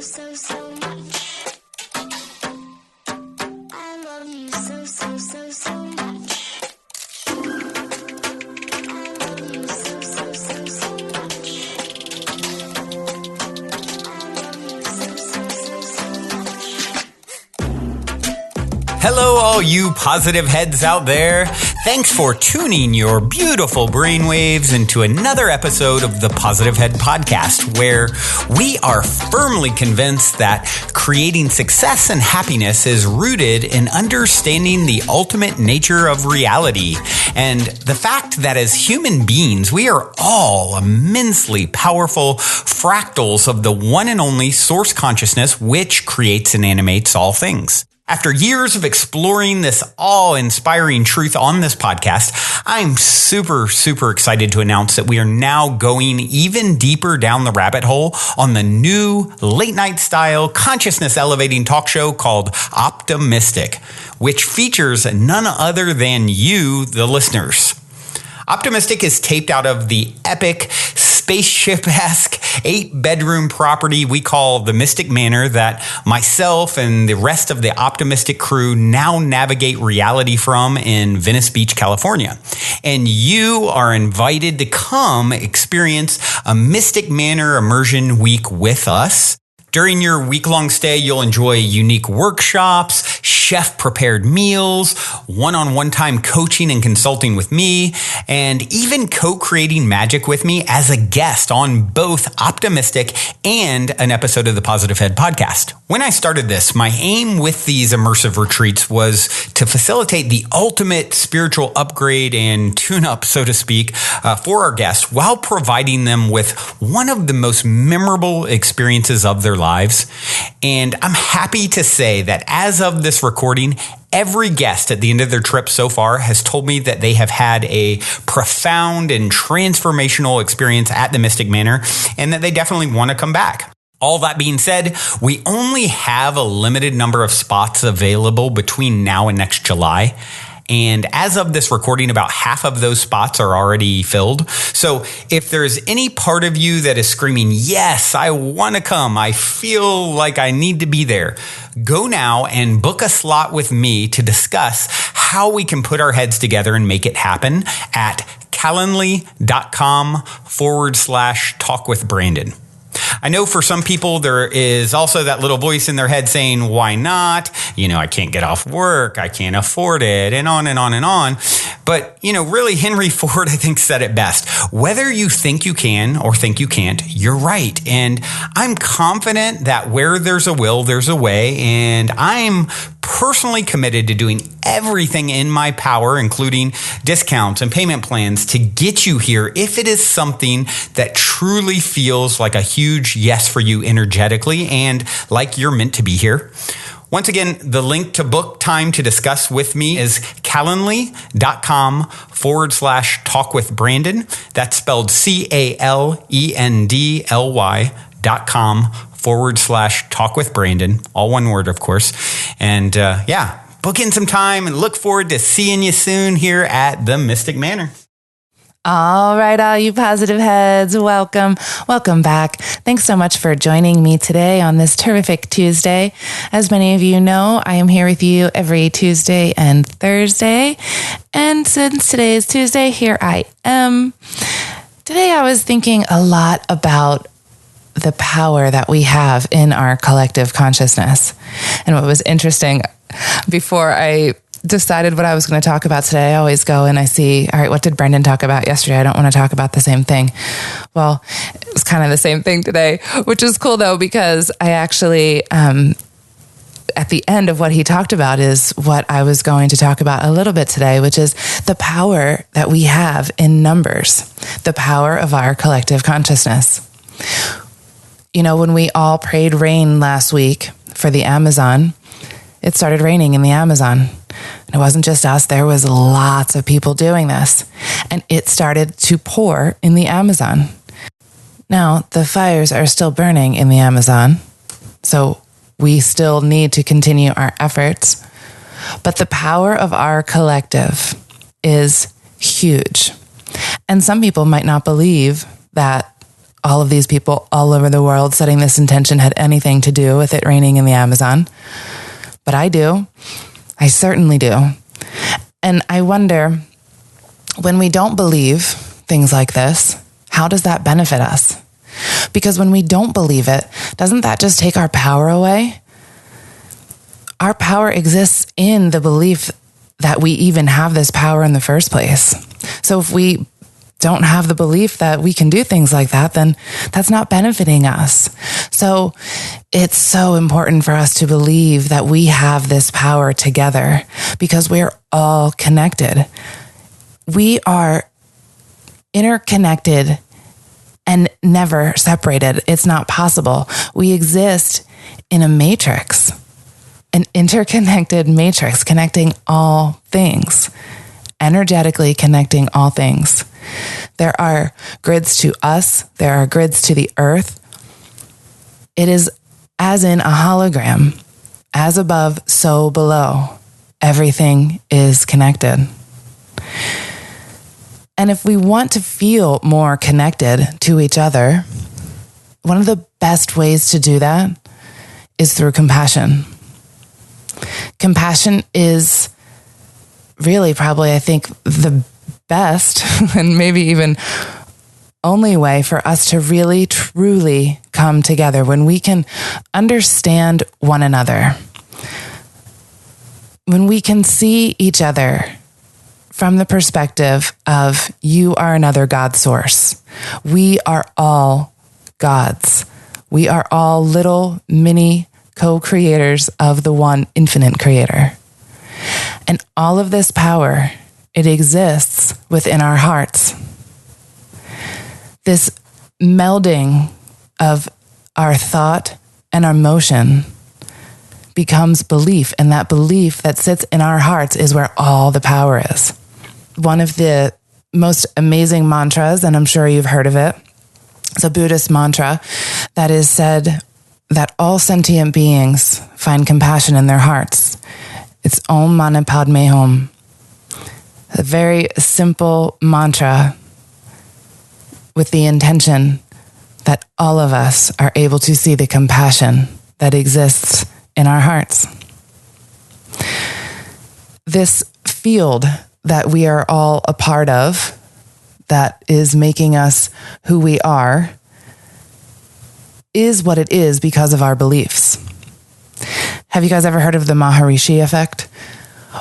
so much. I love you so much. I love you so much. I love you so much. Hello, all you positive heads out there. Thanks for tuning your beautiful brainwaves into another episode of the Positive Head Podcast, where we are firmly convinced that creating success and happiness is rooted in understanding the ultimate nature of reality and the fact that as human beings, we are all immensely powerful fractals of the one and only source consciousness which creates and animates all things. After years of exploring this awe-inspiring truth on this podcast, I'm super excited to announce that we are now going even deeper down the rabbit hole on the new late-night style consciousness-elevating talk show called Optimistic, which features none other than you, the listeners. Optimistic is taped out of the epic, spaceship-esque 8-bedroom property we call the Mystic Manor that myself and the rest of the Optimistic crew now navigate reality from in Venice Beach, California. And you are invited to come experience a Mystic Manor immersion week with us. During your week-long stay, you'll enjoy unique workshops, chef-prepared meals, one-on-one time coaching and consulting with me, and even co-creating magic with me as a guest on both Optimistic and an episode of the Positive Head podcast. When I started this, my aim with these immersive retreats was to facilitate the ultimate spiritual upgrade and tune-up, so to speak, for our guests while providing them with one of the most memorable experiences of their lives. And I'm happy to say that as of this recording, every guest at the end of their trip so far has told me that they have had a profound and transformational experience at the Mystic Manor and that they definitely want to come back. All that being said, we only have a limited number of spots available between now and next July. And as of this recording, about half of those spots are already filled. So if there's any part of you that is screaming, yes, I want to come, I feel like I need to be there, go now and book a slot with me to discuss how we can put our heads together and make it happen at calendly.com/talkwithbrandon. I know for some people, there is also that little voice in their head saying, why not? I can't get off work. I can't afford it, and on and on and on. But, really Henry Ford, I think, said it best. Whether you think you can or think you can't, you're right. And I'm confident that where there's a will, there's a way. And I'm personally committed to doing everything in my power, including discounts and payment plans, to get you here if it is something that truly feels like a huge yes for you energetically and like you're meant to be here. Once again, the link to book time to discuss with me is calendly.com/talkwithbrandon. That's spelled calendly.com/talkwithbrandon. All one word, of course. And book in some time and look forward to seeing you soon here at the Mystic Manor. All right, all you positive heads, welcome back. Thanks so much for joining me today on this terrific Tuesday. As many of you know, I am here with you every Tuesday and Thursday. And since today is Tuesday, here I am. Today I was thinking a lot about the power that we have in our collective consciousness. And what was interesting, before I decided what I was going to talk about today, I always go and I see, all right, what did Brendan talk about yesterday? I don't want to talk about the same thing. Well, it's kind of the same thing today, which is cool though, because I actually, at the end of what he talked about is what I was going to talk about a little bit today, which is the power that we have in numbers, the power of our collective consciousness. When we all prayed rain last week for the Amazon, it started raining in the Amazon. And it wasn't just us. There was lots of people doing this. And it started to pour in the Amazon. Now, the fires are still burning in the Amazon. So we still need to continue our efforts. But the power of our collective is huge. And some people might not believe that all of these people all over the world setting this intention had anything to do with it raining in the Amazon. But I do. I certainly do. And I wonder, when we don't believe things like this, how does that benefit us? Because when we don't believe it, doesn't that just take our power away? Our power exists in the belief that we even have this power in the first place. So if we don't have the belief that we can do things like that, then that's not benefiting us. So it's so important for us to believe that we have this power together because we're all connected. We are interconnected and never separated. It's not possible. We exist in a matrix, an interconnected matrix connecting all things, energetically connecting all things. There are grids to us. There are grids to the earth. It is as in a hologram, as above, so below. Everything is connected. And if we want to feel more connected to each other, one of the best ways to do that is through compassion. Compassion is really probably, I think, the best and maybe even only way for us to really, truly come together when we can understand one another. When we can see each other from the perspective of you are another God source. We are all gods. We are all little mini co-creators of the one infinite creator. And all of this power, it exists within our hearts. This melding of our thought and our motion becomes belief, and that belief that sits in our hearts is where all the power is. One of the most amazing mantras, and I'm sure you've heard of it, it's a Buddhist mantra that is said that all sentient beings find compassion in their hearts. It's Om Mani Padme Hum. A very simple mantra with the intention that all of us are able to see the compassion that exists in our hearts. This field that we are all a part of, that is making us who we are, is what it is because of our beliefs. Have you guys ever heard of the Maharishi effect,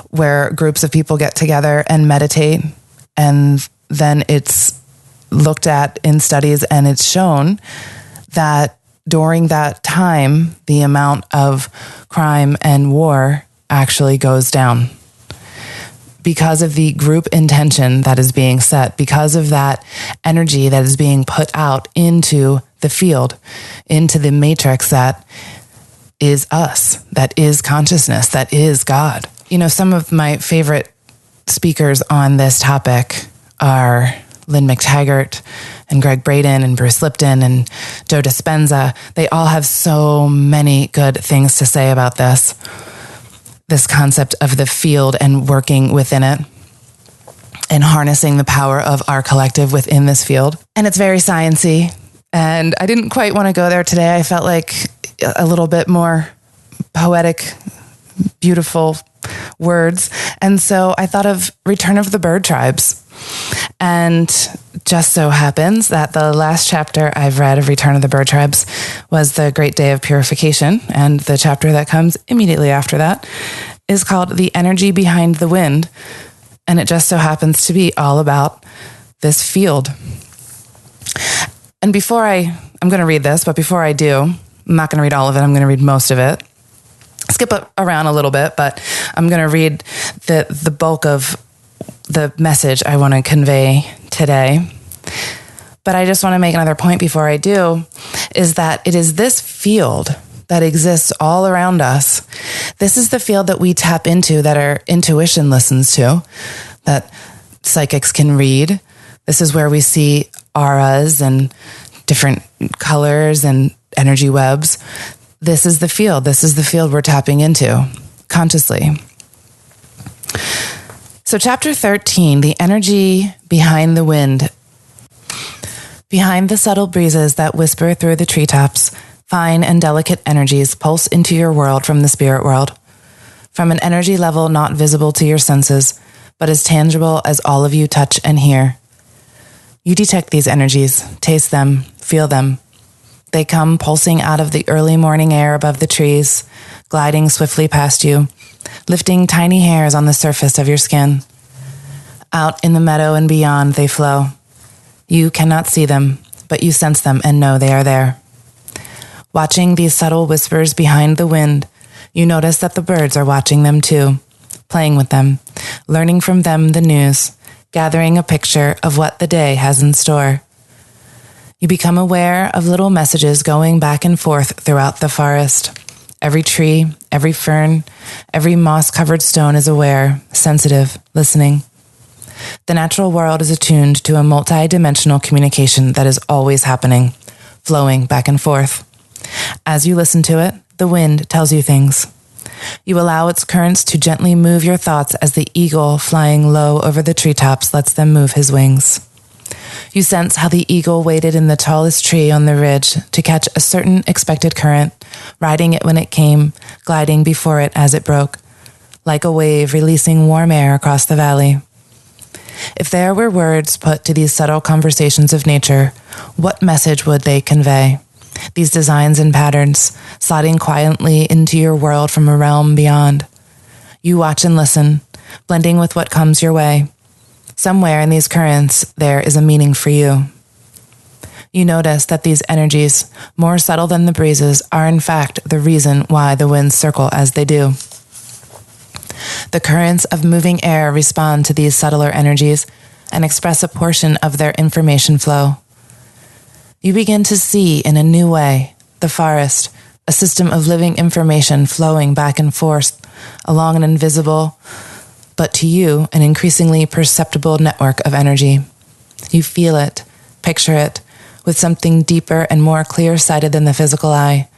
where groups of people get together and meditate, and then it's looked at in studies and it's shown that during that time, the amount of crime and war actually goes down because of the group intention that is being set, because of that energy that is being put out into the field, into the matrix that is us, that is consciousness, that is God. You know, some of my favorite speakers on this topic are Lynn McTaggart and Greg Braden and Bruce Lipton and Joe Dispenza. They all have so many good things to say about this concept of the field and working within it and harnessing the power of our collective within this field. And it's very sciencey. And I didn't quite want to go there today. I felt like a little bit more poetic, beautiful words. And so I thought of Return of the Bird Tribes. And just so happens that the last chapter I've read of Return of the Bird Tribes was the Great Day of Purification. And the chapter that comes immediately after that is called The Energy Behind the Wind. And it just so happens to be all about this field. And I'm going to read this, but before I do, I'm not going to read all of it. I'm going to read most of it. Skip around a little bit, but I'm going to read the bulk of the message I want to convey today. But I just want to make another point before I do, is that it is this field that exists all around us. This is the field that we tap into, that our intuition listens to, that psychics can read. This is where we see auras and different colors and energy webs. This is the field. This is the field we're tapping into consciously. So chapter 13, the energy behind the wind. Behind the subtle breezes that whisper through the treetops, fine and delicate energies pulse into your world from the spirit world. From an energy level not visible to your senses, but as tangible as all of you touch and hear. You detect these energies, taste them, feel them. They come pulsing out of the early morning air above the trees, gliding swiftly past you, lifting tiny hairs on the surface of your skin. Out in the meadow and beyond they flow. You cannot see them, but you sense them and know they are there. Watching these subtle whispers behind the wind, you notice that the birds are watching them too, playing with them, learning from them the news, gathering a picture of what the day has in store. You become aware of little messages going back and forth throughout the forest. Every tree, every fern, every moss-covered stone is aware, sensitive, listening. The natural world is attuned to a multi-dimensional communication that is always happening, flowing back and forth. As you listen to it, the wind tells you things. You allow its currents to gently move your thoughts as the eagle flying low over the treetops lets them move his wings. You sense how the eagle waited in the tallest tree on the ridge to catch a certain expected current, riding it when it came, gliding before it as it broke, like a wave releasing warm air across the valley. If there were words put to these subtle conversations of nature, what message would they convey? These designs and patterns, sliding quietly into your world from a realm beyond. You watch and listen, blending with what comes your way. Somewhere in these currents, there is a meaning for you. You notice that these energies, more subtle than the breezes, are in fact the reason why the winds circle as they do. The currents of moving air respond to these subtler energies and express a portion of their information flow. You begin to see in a new way the forest, a system of living information flowing back and forth along an invisible, but to you, an increasingly perceptible network of energy. You feel it, picture it, with something deeper and more clear-sighted than the physical eye.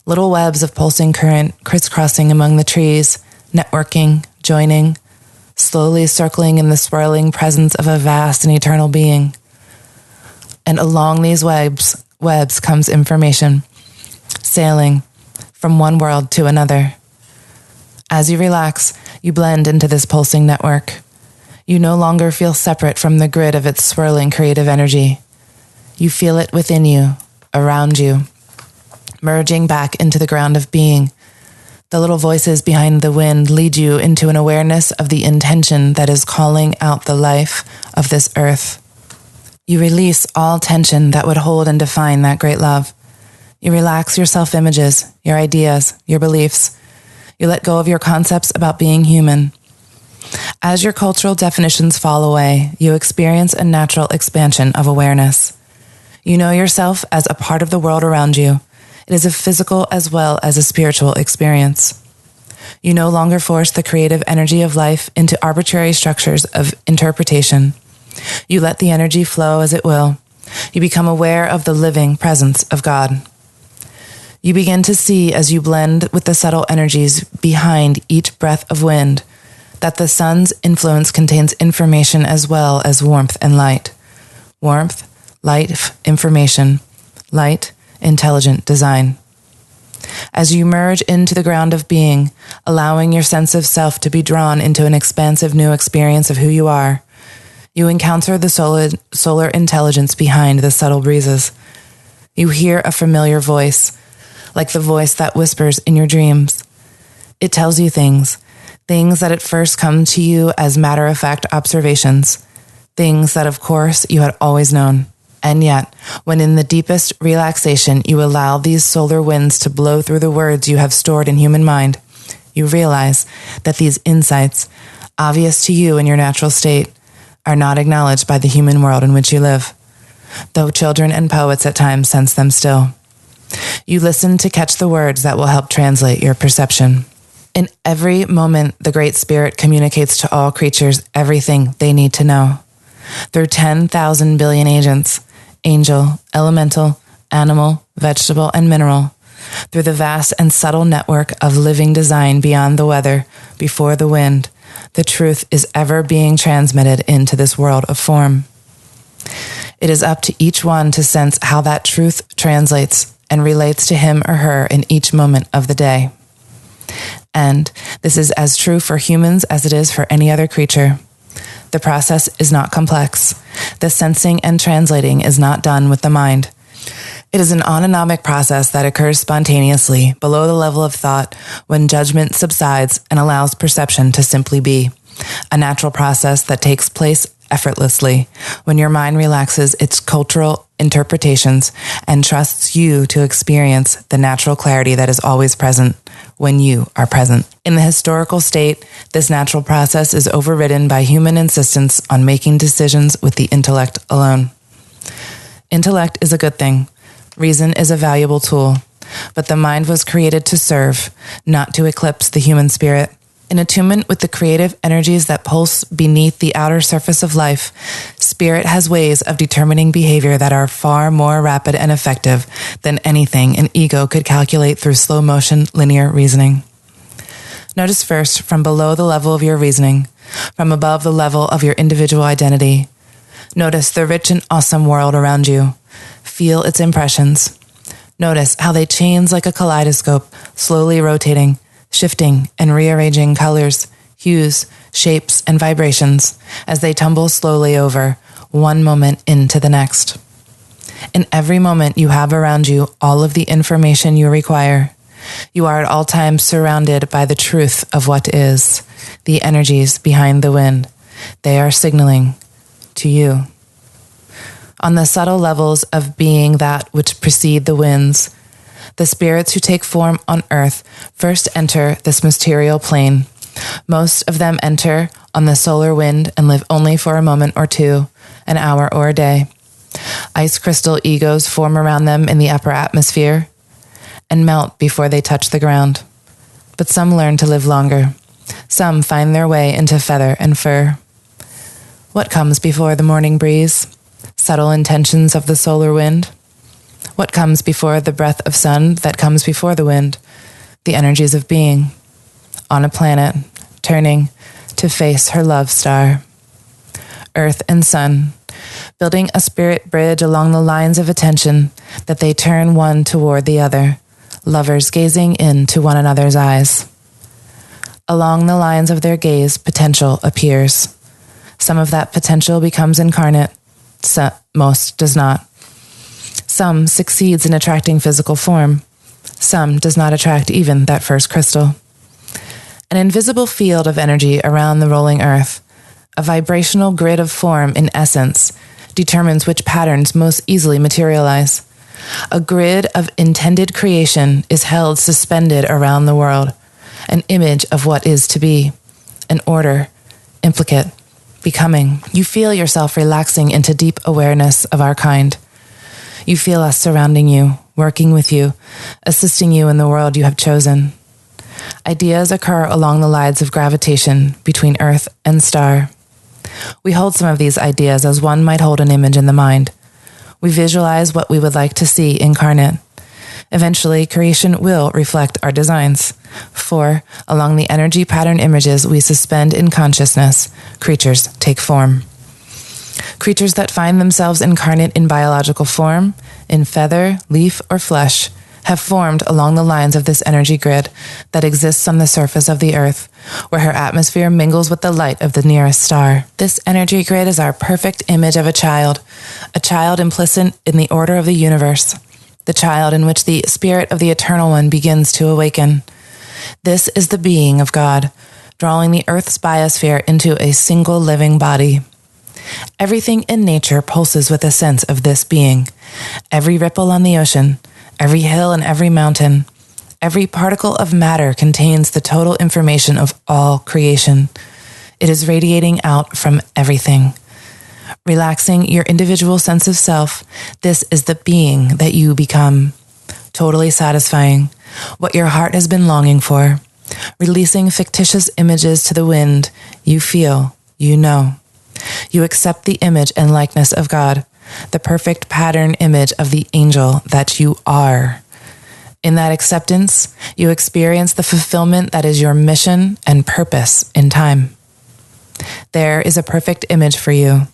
Little webs of pulsing current crisscrossing among the trees, networking, joining, slowly circling in the swirling presence of a vast and eternal being. And along these webs comes information, sailing from one world to another. As you relax, you blend into this pulsing network. You no longer feel separate from the grid of its swirling creative energy. You feel it within you, around you, merging back into the ground of being. The little voices behind the wind lead you into an awareness of the intention that is calling out the life of this earth. You release all tension that would hold and define that great love. You relax your self-images, your ideas, your beliefs. You let go of your concepts about being human. As your cultural definitions fall away, you experience a natural expansion of awareness. You know yourself as a part of the world around you. It is a physical as well as a spiritual experience. You no longer force the creative energy of life into arbitrary structures of interpretation. You let the energy flow as it will. You become aware of the living presence of God. You begin to see as you blend with the subtle energies behind each breath of wind that the sun's influence contains information as well as warmth and light. Warmth, light, information, light, intelligent design. As you merge into the ground of being, allowing your sense of self to be drawn into an expansive new experience of who you are, you encounter the solar intelligence behind the subtle breezes. You hear a familiar voice, like the voice that whispers in your dreams. It tells you things that at first come to you as matter-of-fact observations, things that of course you had always known. And yet, when in the deepest relaxation you allow these solar winds to blow through the words you have stored in human mind, you realize that these insights, obvious to you in your natural state, are not acknowledged by the human world in which you live, though children and poets at times sense them still. You listen to catch the words that will help translate your perception. In every moment, the Great Spirit communicates to all creatures everything they need to know. Through 10,000 billion agents, angel, elemental, animal, vegetable, and mineral, through the vast and subtle network of living design beyond the weather, before the wind, the truth is ever being transmitted into this world of form. It is up to each one to sense how that truth translates and relates to him or her in each moment of the day. And this is as true for humans as it is for any other creature. The process is not complex. The sensing and translating is not done with the mind. It is an autonomic process that occurs spontaneously below the level of thought when judgment subsides and allows perception to simply be. A natural process that takes place effortlessly when your mind relaxes its cultural interpretations and trusts you to experience the natural clarity that is always present when you are present. In the historical state, this natural process is overridden by human insistence on making decisions with the intellect alone. Intellect is a good thing. Reason is a valuable tool, but the mind was created to serve, not to eclipse the human spirit. In attunement with the creative energies that pulse beneath the outer surface of life, spirit has ways of determining behavior that are far more rapid and effective than anything an ego could calculate through slow motion linear reasoning. Notice first from below the level of your reasoning, from above the level of your individual identity. Notice the rich and awesome world around you. Feel its impressions. Notice how they change like a kaleidoscope, slowly rotating, shifting and rearranging colors, hues, shapes, and vibrations as they tumble slowly over, one moment into the next. In every moment you have around you all of the information you require. You are at all times surrounded by the truth of what is, the energies behind the wind. They are signaling to you. On the subtle levels of being that which precede the winds, the spirits who take form on earth first enter this material plane. Most of them enter on the solar wind and live only for a moment or two, an hour or a day. Ice crystal egos form around them in the upper atmosphere and melt before they touch the ground. But some learn to live longer. Some find their way into feather and fur. What comes before the morning breeze? Subtle intentions of the solar wind. What comes before the breath of sun that comes before the wind? The energies of being. On a planet, turning to face her love star. Earth and sun, building a spirit bridge along the lines of attention that they turn one toward the other, lovers gazing into one another's eyes. Along the lines of their gaze, potential appears. Some of that potential becomes incarnate. Most does not. Some succeeds in attracting physical form. Some does not attract even that first crystal. An invisible field of energy around the rolling earth, a vibrational grid of form in essence, determines which patterns most easily materialize. A grid of intended creation is held suspended around the world, an image of what is to be, an order, implicate, becoming. You feel yourself relaxing into deep awareness of our kind. You feel us surrounding you, working with you, assisting you in the world you have chosen. Ideas occur along the lines of gravitation between earth and star. We hold some of these ideas as one might hold an image in the mind. We visualize what we would like to see incarnate. Eventually, creation will reflect our designs. For, along the energy pattern images we suspend in consciousness, creatures take form. Creatures that find themselves incarnate in biological form, in feather, leaf, or flesh, have formed along the lines of this energy grid that exists on the surface of the earth, where her atmosphere mingles with the light of the nearest star. This energy grid is our perfect image of a child implicit in the order of the universe, the child in which the spirit of the Eternal One begins to awaken. This is the being of God, drawing the earth's biosphere into a single living body. Everything in nature pulses with a sense of this being. Every ripple on the ocean, every hill and every mountain, every particle of matter contains the total information of all creation. It is radiating out from everything. Relaxing your individual sense of self, this is the being that you become. Totally satisfying, what your heart has been longing for. Releasing fictitious images to the wind, you feel, you know. You accept the image and likeness of God, the perfect pattern image of the angel that you are. In that acceptance, you experience the fulfillment that is your mission and purpose in time. There is a perfect image for you,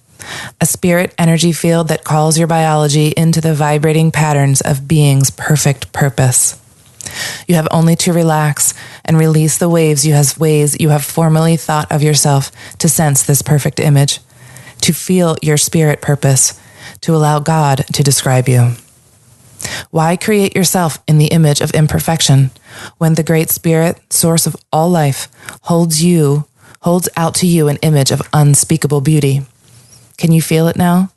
a spirit energy field that calls your biology into the vibrating patterns of being's perfect purpose. You have only to relax and release the ways you have formerly thought of yourself to sense this perfect image, to feel your spirit purpose, to allow God to describe you. Why create yourself in the image of imperfection when the Great Spirit, source of all life, holds out to you an image of unspeakable beauty? Can you feel it now,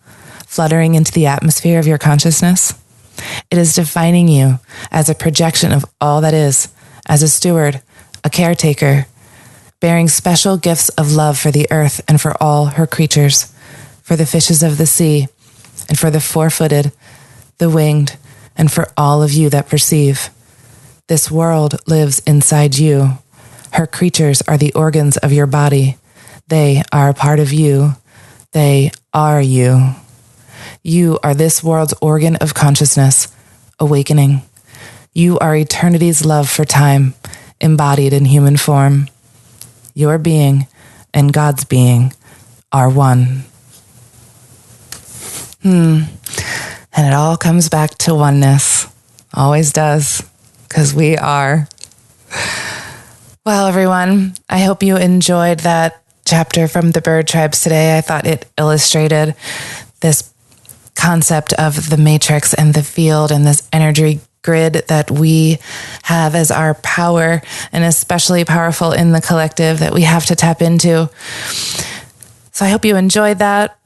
fluttering into the atmosphere of your consciousness? It is defining you as a projection of all that is, as a steward, a caretaker, bearing special gifts of love for the earth and for all her creatures, for the fishes of the sea, and for the four-footed, the winged, and for all of you that perceive. This world lives inside you. Her creatures are the organs of your body. They are a part of you. They are you. You are this world's organ of consciousness, awakening. You are eternity's love for time, embodied in human form. Your being and God's being are one. And it all comes back to oneness. Always does, because we are. Well, everyone, I hope you enjoyed that chapter from the bird tribes today. I thought it illustrated this concept of the matrix and the field and this energy grid that we have as our power, and especially powerful in the collective that we have to tap into. So I hope you enjoyed that.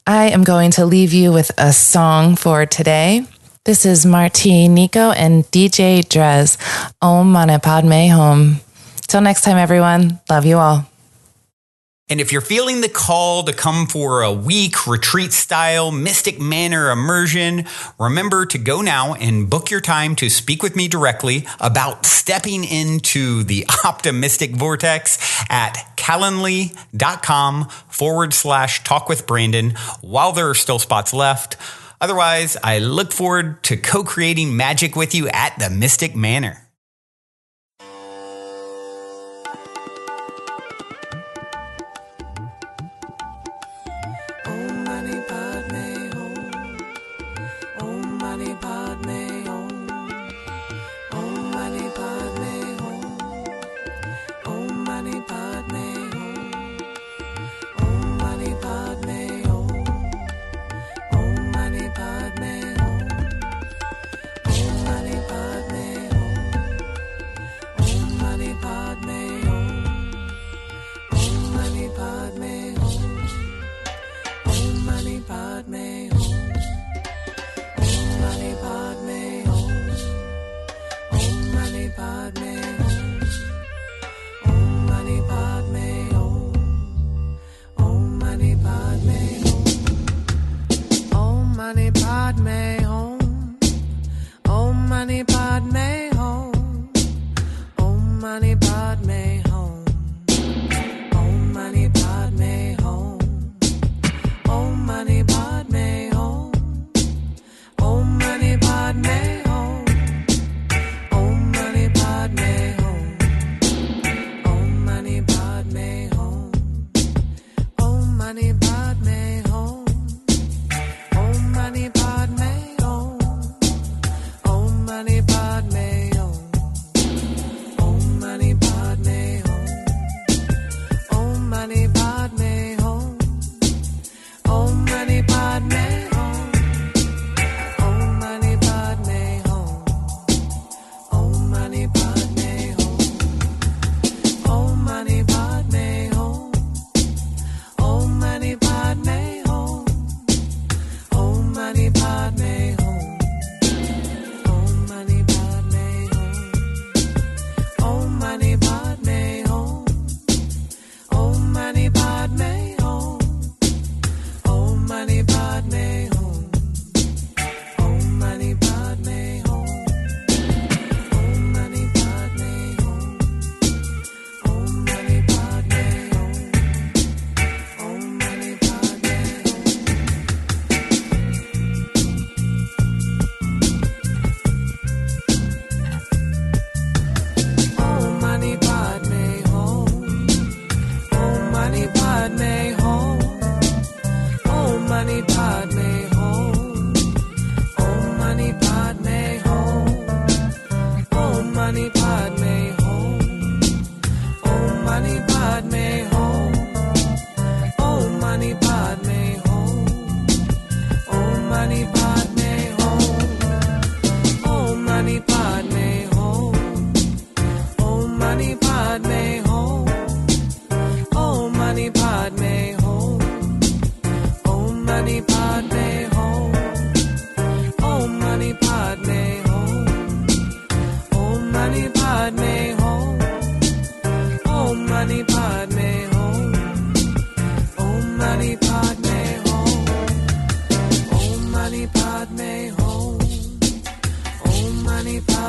I am going to leave you with a song for today. This is Marti Nico and DJ Drez. Om Mani Padme Hum. Till next time, everyone. Love you all. And if you're feeling the call to come for a week retreat-style Mystic Manor immersion, remember to go now and book your time to speak with me directly about stepping into the optimistic vortex at calendly.com/talk with Brandon while there are still spots left. Otherwise, I look forward to co-creating magic with you at the Mystic Manor. Om Mani Padme Hum.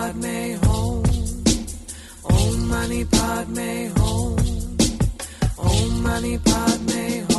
Padme Hum. Om Mani Padme Hum. Om Mani Padme Hum.